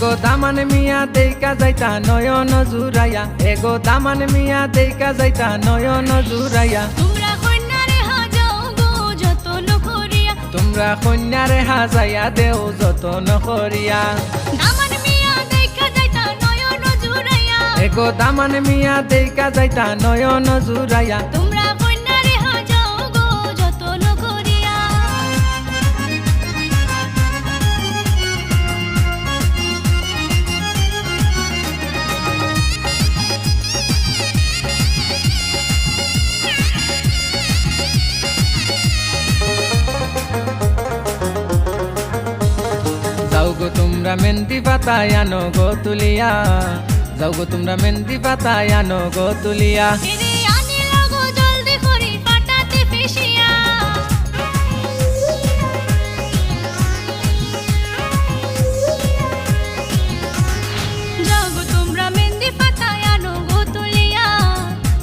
এগো দামান মিয়া দেইকা যাইতা নয়ন জুরাইয়া এগো দামান মিয়া দেইকা যাইতা নয়ন জুরাইয়া তোমরা কন্যারে হাজাও গো যতন করিয়া তোমরা কন্যারে হাজাইয়া দেও যতন করিয়া দামান মিয়া দেখা যাইতা নয়ন জুড়াইয়া এগো দামান মিয়া দেইকা যাইতা নয়ন জুরাইয়া তোমরা কন্যারে হাজাও গো যতন করিয়া যাও গো তোমরা মেহেন্দি পাতায় আনো গো তুলিয়া যাও গো তোমরা মেহেন্দি পাতায় আনো গো তুলিয়া এরে আনিল গো জলদি করি পাটাতে ফেসিয়া যাও গো তোমরা মেহেন্দি পাতায় আনো গো তুলিয়া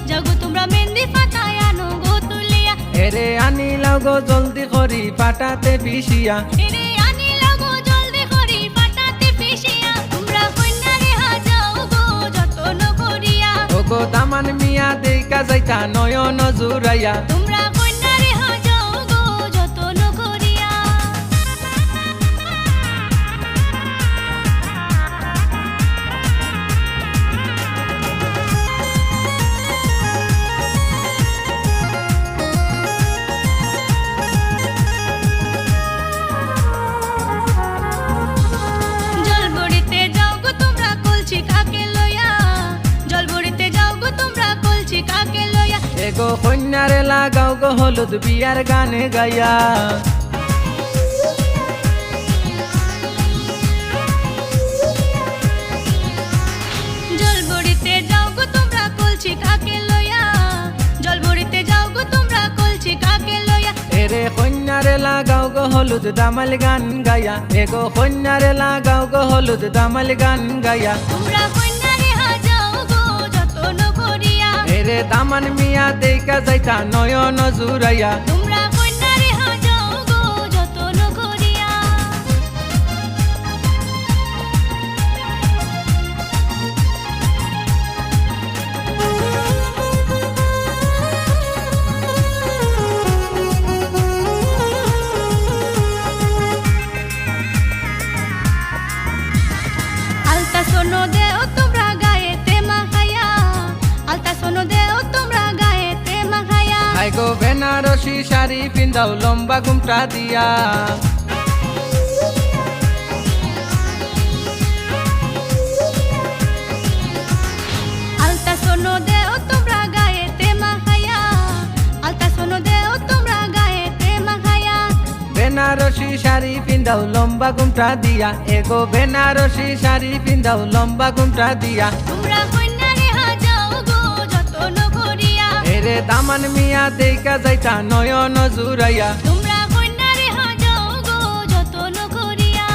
যাও গো তোমরা মেহেন্দি পাতায় আনো গো তুলিয়া এরে আনিলাও গো জলদি করি পাটাতে পিসিয়া এরে আনিল গো জলদি করি পাটাতে ফেসিয়া তোমরা কন্যারে হাজাও গো যতন করিয়া ওগো দামান মিয়া দেইকা যাইতা নয়ন জুরাইয়া তোমরা কন্যারে হাজাও গো যতন করিয়া জলবড়িতে যাও গো তোমরা কলছি কাকে লইয়া জলবড়িতে যাও গো তোমরা কলছি কাকে লইয়া এগো কন্যারে লাগাও গো হলুদ বিয়ার গানে গাইয়া জলবড়িতে যাও গো তোমরা কলছি কাকে লইয়া জলবড়িতে যাও গো তোমরা কলছি কাকে লইয়া এরে কন্যারে লাগাও গো হলুদ দামাল গান গাইয়া এগো কন্যারে লাগাও গো হলুদ দামাল গান গাইয়া তোমরা কন্যারে হাজাও গো যতন করিয়া এরে দামান মিয়া দেইকা যাইতা নয়ন জুরাইয়া তোমরা কন্যারে হাজাও গো যতন করিয়া আলতা সোনো দেও তোমরা গায়েতে মাখাইয়া আলতা সোনো দেও তোমরা গায়েতে মাখাইয়া আই গো বেনারসি শাড়ি পিন্দাও লম্বা ঘুমটা দিয়া আলতা সোনো দেও তোমরা গায়েতে মাখাইয়া আলতা সোনো দেও তোমরা গায়েতে মাখাইয়া বেনারসি শাড়ি পিন্দাও লম্বা ঘুমটা দিয়া এগো বেনারসি শাড়ি পিন্দাও লম্বা ঘুমটা দিয়া তোমরা কন্যারে হাজাও গো যতন করিয়া এরে দামান মিয়া দেইকা যাইতা নয়ন জুরাইয়া তোমরা কন্যারে হাজাও গো যতন করিয়া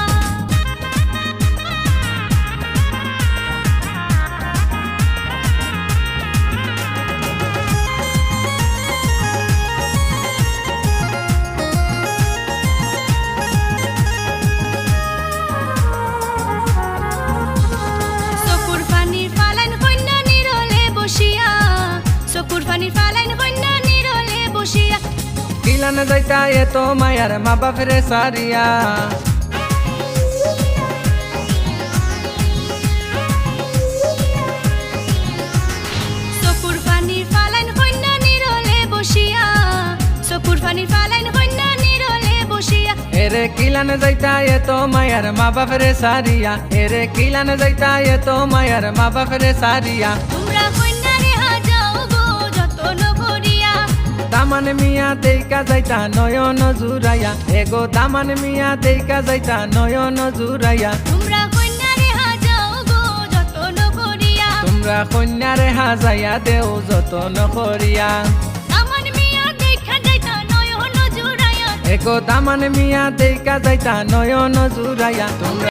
চকুর পানির ফালাইন কন্যা নিরলে বসিয়া চকুর পানির ফালাইন কন্যা নিরলে বসিয়া কিলান যাইতা এত মায়ার মা বাপরে সারিয়া চকুর পানির ফালাইন কন্যা নিরলে বসিয়া চকুর পানির ফালাইন কন্যা নিরলে বসিয়া এরে কিলান যাইতা এত মায়ার মা বাপরে সারিয়া এরে কিলান যাইতা এত মায়ার মা বাপরে সারিয়া তোমরা কন্যারে হাজাও গো যতন করিয়া দামান মিয়া দেইকা যাইতা নয়ন জুরাইয়া এগো দামান মিয়া দেইকা যাইতা নয়ন জুরাইয়া তোমরা কন্যারে হাজাও গো যতন করিয়া তোমরা কন্যারে হাজাইয়া দেও যতন করিয়া দামান মিয়া দেখা যাইতা নয়ন জুড়াইয়া এগো দামান মিয়া দেইকা যাইতা নয়ন জুরাইয়া তোমরা